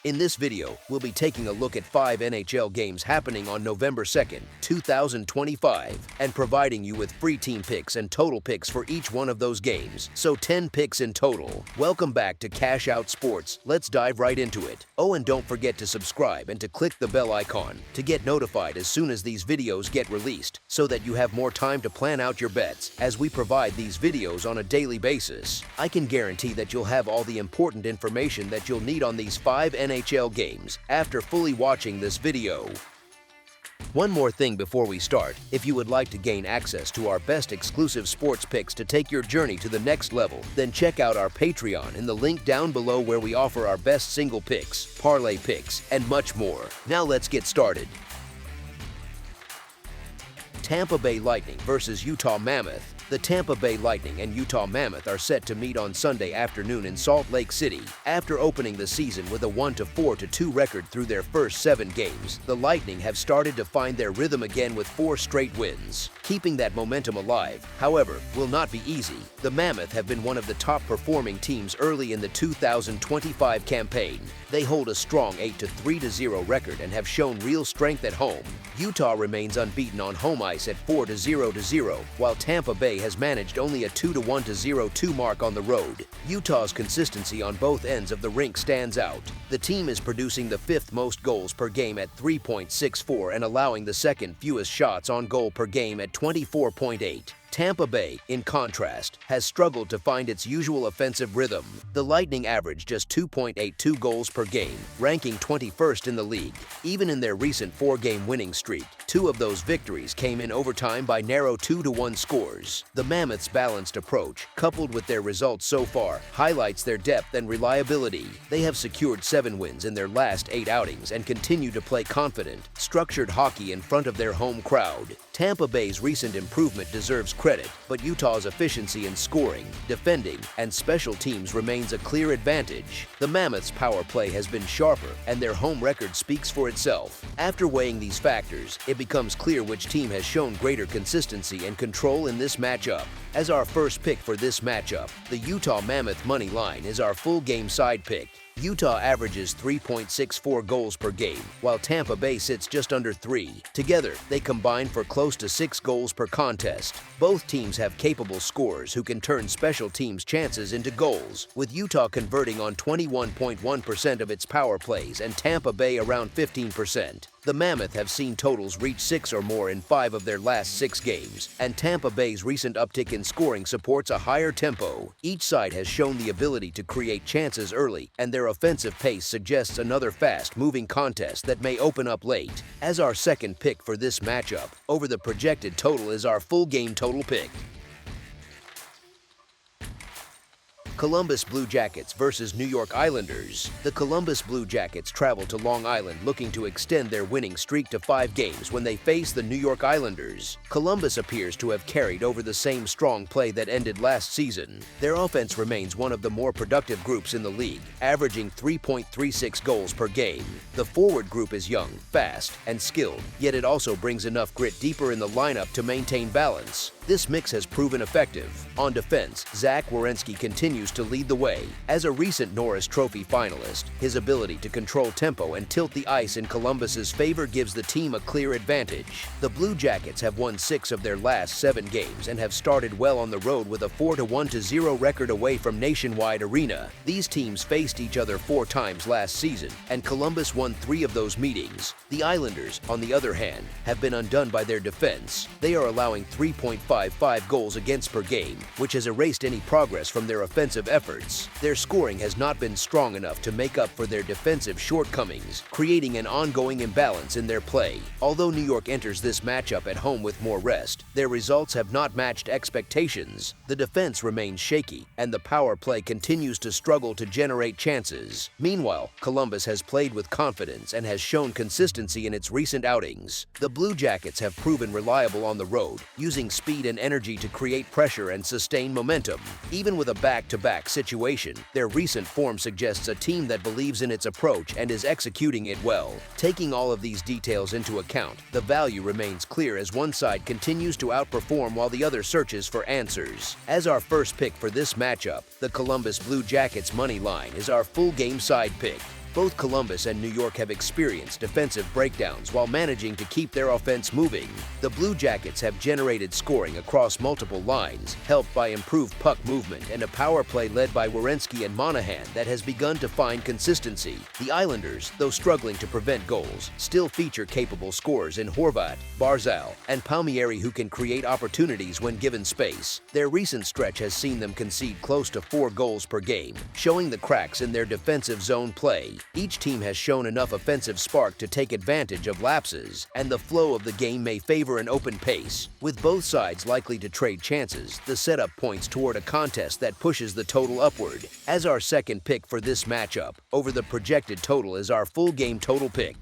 In this video, we'll be taking a look at 5 NHL games happening on November 2nd, 2025, and providing you with free team picks and total picks for each one of those games, so 10 picks in total. Welcome back to Cash Out Sports. Let's dive right into it. Oh, and don't forget to subscribe and to click the bell icon to get notified as soon as these videos get released, so that you have more time to plan out your bets as we provide these videos on a daily basis. I can guarantee that you'll have all the important information that you'll need on these 5 NHL games after fully watching this video. One more thing before we start: if you would like to gain access to our best exclusive sports picks to take your journey to the next level, then check out our Patreon in the link down below, where we offer our best single picks, parlay picks, and much more. Now let's get started. Tampa Bay Lightning versus Utah Mammoth. The Tampa Bay Lightning and Utah Mammoth are set to meet on Sunday afternoon in Salt Lake City. After opening the season with a 1-4-2 record through their first 7 games, the Lightning have started to find their rhythm again with 4 straight wins. Keeping that momentum alive, however, will not be easy. The Mammoth have been one of the top-performing teams early in the 2025 campaign. They hold a strong 8-3-0 record and have shown real strength at home. Utah remains unbeaten on home ice at 4-0-0, while Tampa Bay has managed only a 2-1-0-2 mark on the road. Utah's consistency on both ends of the rink stands out. The team is producing the 5th most goals per game at 3.64 and allowing the 2nd fewest shots on goal per game at 24.8. Tampa Bay, in contrast, has struggled to find its usual offensive rhythm. The Lightning average just 2.82 goals per game, ranking 21st in the league. Even in their recent 4-game winning streak, 2 of those victories came in overtime by narrow 2-1 scores. The Mammoths' balanced approach, coupled with their results so far, highlights their depth and reliability. They have secured 7 wins in their last 8 outings and continue to play confident, structured hockey in front of their home crowd. Tampa Bay's recent improvement deserves credit, but Utah's efficiency in scoring, defending, and special teams remains a clear advantage. The Mammoths' power play has been sharper, and their home record speaks for itself. After weighing these factors, it becomes clear which team has shown greater consistency and control in this matchup. As our first pick for this matchup, the Utah Mammoth money line is our full game side pick. Utah averages 3.64 goals per game, while Tampa Bay sits just under 3. Together, they combine for close to 6 goals per contest. Both teams have capable scorers who can turn special teams' chances into goals, with Utah converting on 21.1% of its power plays and Tampa Bay around 15%. The Mammoth have seen totals reach 6 or more in 5 of their last 6 games, and Tampa Bay's recent uptick in scoring supports a higher tempo. Each side has shown the ability to create chances early, and their offensive pace suggests another fast-moving contest that may open up late. As our second pick for this matchup, over the projected total is our full game total pick. Columbus Blue Jackets versus New York Islanders. The Columbus Blue Jackets travel to Long Island looking to extend their winning streak to 5 games when they face the New York Islanders. Columbus appears to have carried over the same strong play that ended last season. Their offense remains one of the more productive groups in the league, averaging 3.36 goals per game. The forward group is young, fast, and skilled, yet it also brings enough grit deeper in the lineup to maintain balance. This mix has proven effective. On defense, Zach Werenski continues to lead the way. As a recent Norris Trophy finalist, his ability to control tempo and tilt the ice in Columbus's favor gives the team a clear advantage. The Blue Jackets have won 6 of their last 7 games and have started well on the road with a 4-1-0 record away from Nationwide Arena. These teams faced each other 4 times last season, and Columbus won 3 of those meetings. The Islanders, on the other hand, have been undone by their defense. They are allowing 3.55 goals against per game, which has erased any progress from their offensive efforts. Their scoring has not been strong enough to make up for their defensive shortcomings, creating an ongoing imbalance in their play. Although New York enters this matchup at home with more rest, their results have not matched expectations. The defense remains shaky, and the power play continues to struggle to generate chances. Meanwhile, Columbus has played with confidence and has shown consistency in its recent outings. The Blue Jackets have proven reliable on the road, using speed and energy to create pressure and sustain momentum. Even with a back-to-back situation, their recent form suggests a team that believes in its approach and is executing it well. Taking all of these details into account, the value remains clear as one side continues to outperform while the other searches for answers. As our first pick for this matchup, the Columbus Blue Jackets money line is our full game side pick. Both Columbus and New York have experienced defensive breakdowns while managing to keep their offense moving. The Blue Jackets have generated scoring across multiple lines, helped by improved puck movement and a power play led by Werenski and Monahan that has begun to find consistency. The Islanders, though struggling to prevent goals, still feature capable scorers in Horvat, Barzal, and Palmieri who can create opportunities when given space. Their recent stretch has seen them concede close to 4 goals per game, showing the cracks in their defensive zone play. Each team has shown enough offensive spark to take advantage of lapses, and the flow of the game may favor an open pace. With both sides likely to trade chances, the setup points toward a contest that pushes the total upward. As our second pick for this matchup, over the projected total is our full game total pick.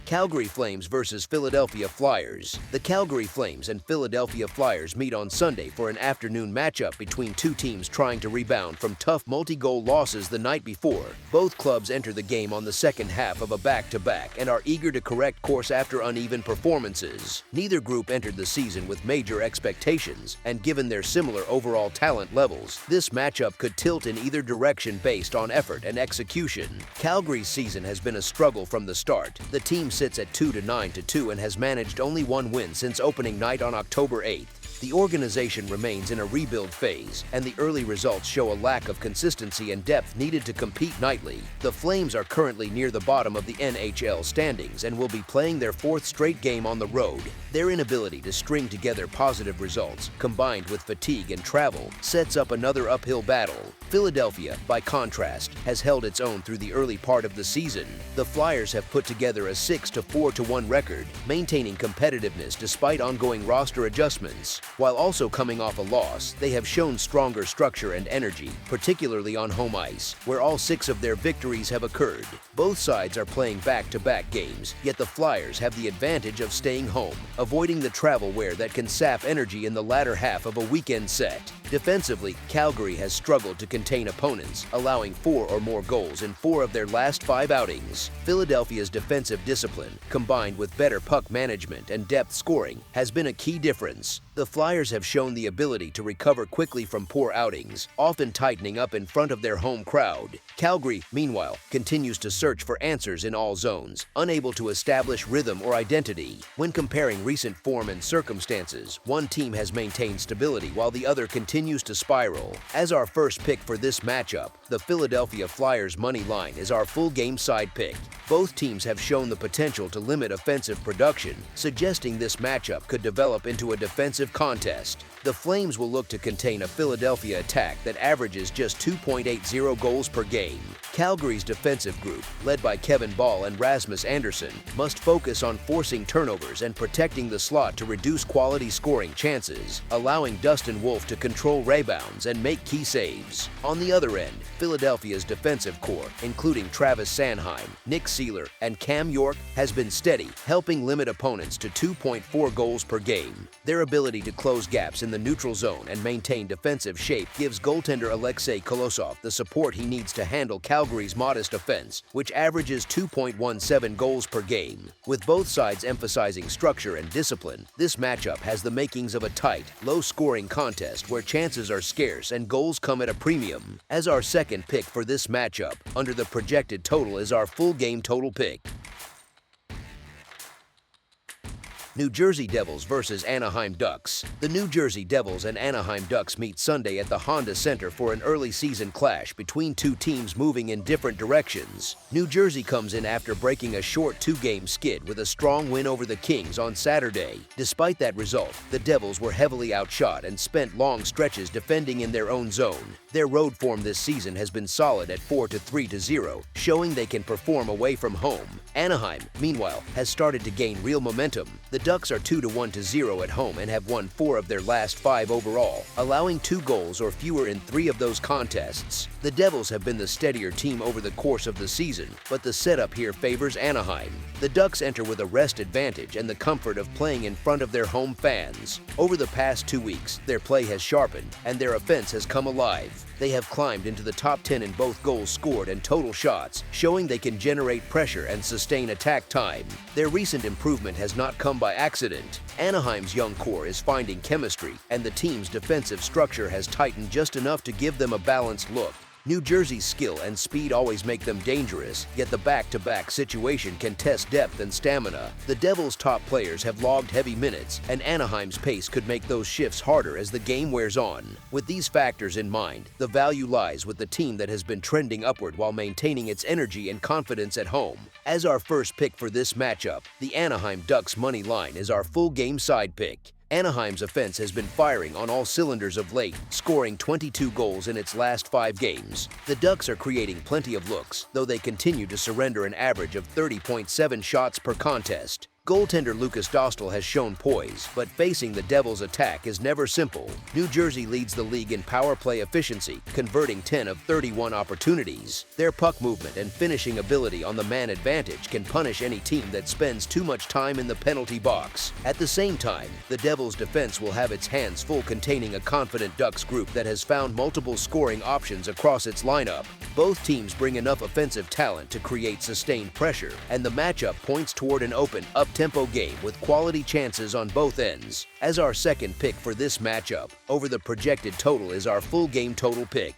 Calgary Flames versus Philadelphia Flyers. The Calgary Flames and Philadelphia Flyers meet on Sunday for an afternoon matchup between two teams trying to rebound from tough multi-goal losses the night before. Both clubs enter the game on the second half of a back-to-back and are eager to correct course after uneven performances. Neither group entered the season with major expectations, and given their similar overall talent levels, this matchup could tilt in either direction based on effort and execution. Calgary's season has been a struggle from the start. The team sits at 2-9-2 and has managed only one win since opening night on October 8th. The organization remains in a rebuild phase, and the early results show a lack of consistency and depth needed to compete nightly. The Flames are currently near the bottom of the NHL standings and will be playing their 4th straight game on the road. Their inability to string together positive results, combined with fatigue and travel, sets up another uphill battle. Philadelphia, by contrast, has held its own through the early part of the season. The Flyers have put together a 6-4-1 record, maintaining competitiveness despite ongoing roster adjustments. While also coming off a loss, they have shown stronger structure and energy, particularly on home ice, where all 6 of their victories have occurred. Both sides are playing back-to-back games, yet the Flyers have the advantage of staying home, avoiding the travel wear that can sap energy in the latter half of a weekend set. Defensively, Calgary has struggled to contain opponents, allowing 4 or more goals in 4 of their last 5 outings. Philadelphia's defensive discipline, combined with better puck management and depth scoring, has been a key difference. The Flyers have shown the ability to recover quickly from poor outings, often tightening up in front of their home crowd. Calgary, meanwhile, continues to search for answers in all zones, unable to establish rhythm or identity. When comparing recent form and circumstances, one team has maintained stability while the other continues to spiral. As our first pick for this matchup, the Philadelphia Flyers money line is our full game side pick. Both teams have shown the potential to limit offensive production, suggesting this matchup could develop into a defensive contest. The Flames will look to contain a Philadelphia attack that averages just 2.80 goals per game. Calgary's defensive group, led by Kevin Ball and Rasmus Andersson, must focus on forcing turnovers and protecting the slot to reduce quality scoring chances, allowing Dustin Wolf to control rebounds and make key saves. On the other end, Philadelphia's defensive core, including Travis Sanheim, Nick Seeler, and Cam York, has been steady, helping limit opponents to 2.4 goals per game. Their ability to close gaps in the neutral zone and maintain defensive shape gives goaltender Alexei Kolosov the support he needs to handle Calgary's modest offense, which averages 2.17 goals per game. With both sides emphasizing structure and discipline, this matchup has the makings of a tight, low-scoring contest where chances are scarce and goals come at a premium. As our second pick for this matchup, under the projected total is our full game total pick. New Jersey Devils versus Anaheim Ducks. The New Jersey Devils and Anaheim Ducks meet Sunday at the Honda Center for an early season clash between two teams moving in different directions. New Jersey comes in after breaking a short 2-game skid with a strong win over the Kings on Saturday. Despite that result, the Devils were heavily outshot and spent long stretches defending in their own zone. Their road form this season has been solid at 4-3-0, showing they can perform away from home. Anaheim, meanwhile, has started to gain real momentum. The Ducks are 2-1-0 at home and have won 4 of their last 5 overall, allowing 2 goals or fewer in 3 of those contests. The Devils have been the steadier team over the course of the season, but the setup here favors Anaheim. The Ducks enter with a rest advantage and the comfort of playing in front of their home fans. Over the past 2 weeks, their play has sharpened and their offense has come alive. They have climbed into the top 10 in both goals scored and total shots, showing they can generate pressure and sustain attack time. Their recent improvement has not come by accident. Anaheim's young core is finding chemistry, and the team's defensive structure has tightened just enough to give them a balanced look. New Jersey's skill and speed always make them dangerous, yet the back-to-back situation can test depth and stamina. The Devils' top players have logged heavy minutes, and Anaheim's pace could make those shifts harder as the game wears on. With these factors in mind, the value lies with the team that has been trending upward while maintaining its energy and confidence at home. As our first pick for this matchup, the Anaheim Ducks money line is our full game side pick. Anaheim's offense has been firing on all cylinders of late, scoring 22 goals in its last 5 games. The Ducks are creating plenty of looks, though they continue to surrender an average of 30.7 shots per contest. Goaltender Lucas Dostal has shown poise, but facing the Devils' attack is never simple. New Jersey leads the league in power play efficiency, converting 10 of 31 opportunities. Their puck movement and finishing ability on the man advantage can punish any team that spends too much time in the penalty box. At the same time, the Devils' defense will have its hands full containing a confident Ducks group that has found multiple scoring options across its lineup. Both teams bring enough offensive talent to create sustained pressure, and the matchup points toward an open, up-tempo game with quality chances on both ends. As our second pick for this matchup, over the projected total is our full game total pick.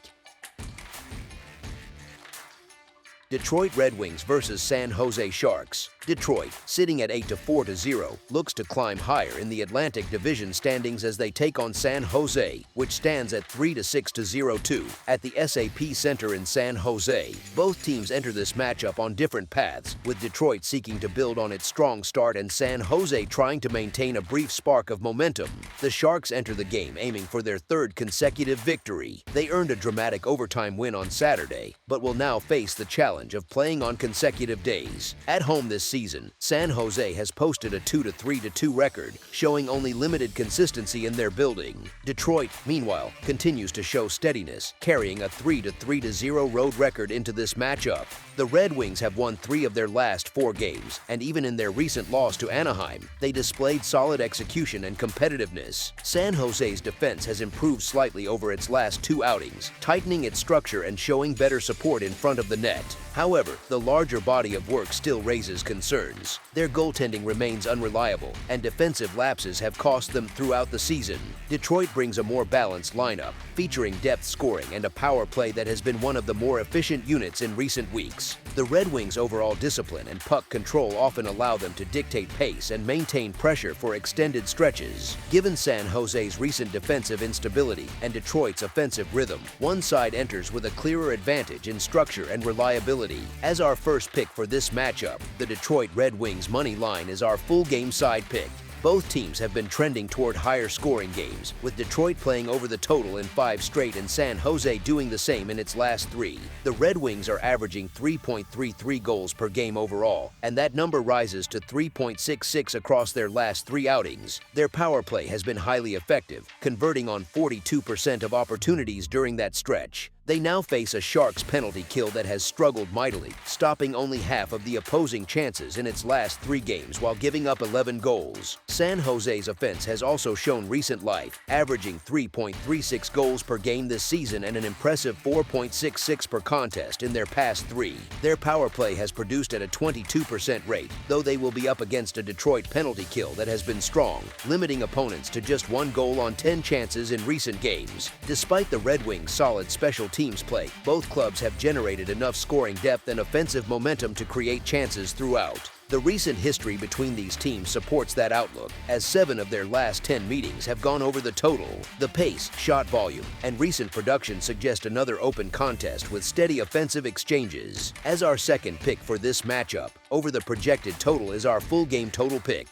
Detroit Red Wings versus San Jose Sharks. Detroit, sitting at 8-4-0, looks to climb higher in the Atlantic Division standings as they take on San Jose, which stands at 3-6-0-2 at the SAP Center in San Jose. Both teams enter this matchup on different paths, with Detroit seeking to build on its strong start and San Jose trying to maintain a brief spark of momentum. The Sharks enter the game aiming for their 3rd consecutive victory. They earned a dramatic overtime win on Saturday, but will now face the challenge of playing on consecutive days. At home this season, San Jose has posted a 2-3-2 record, showing only limited consistency in their building. Detroit, meanwhile, continues to show steadiness, carrying a 3-3-0 road record into this matchup. The Red Wings have won 3 of their last 4 games, and even in their recent loss to Anaheim, they displayed solid execution and competitiveness. San Jose's defense has improved slightly over its last 2 outings, tightening its structure and showing better support in front of the net. However, the larger body of work still raises concerns. Their goaltending remains unreliable, and defensive lapses have cost them throughout the season. Detroit brings a more balanced lineup, featuring depth scoring and a power play that has been one of the more efficient units in recent weeks. The Red Wings' overall discipline and puck control often allow them to dictate pace and maintain pressure for extended stretches. Given San Jose's recent defensive instability and Detroit's offensive rhythm, one side enters with a clearer advantage in structure and reliability. As our first pick for this matchup, the Detroit Red Wings money line is our full game side pick. Both teams have been trending toward higher scoring games, with Detroit playing over the total in 5 straight and San Jose doing the same in its last 3. The Red Wings are averaging 3.33 goals per game overall, and that number rises to 3.66 across their last 3 outings. Their power play has been highly effective, converting on 42% of opportunities during that stretch. They now face a Sharks penalty kill that has struggled mightily, stopping only half of the opposing chances in its last 3 games while giving up 11 goals. San Jose's offense has also shown recent life, averaging 3.36 goals per game this season and an impressive 4.66 per contest in their past 3. Their power play has produced at a 22% rate, though they will be up against a Detroit penalty kill that has been strong, limiting opponents to just 1 goal on 10 chances in recent games. Despite the Red Wings' solid special teams play, both clubs have generated enough scoring depth and offensive momentum to create chances throughout. The recent history between these teams supports that outlook, as 7 of their last 10 meetings have gone over the total. The pace, shot volume, and recent production suggest another open contest with steady offensive exchanges. As our second pick for this matchup, over the projected total is our full game total pick.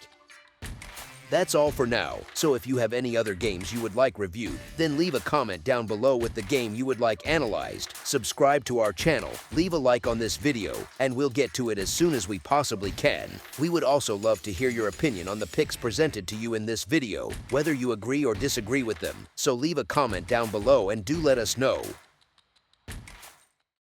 That's all for now, so if you have any other games you would like reviewed, then leave a comment down below with the game you would like analyzed, subscribe to our channel, leave a like on this video, and we'll get to it as soon as we possibly can. We would also love to hear your opinion on the picks presented to you in this video, whether you agree or disagree with them, so leave a comment down below and do let us know.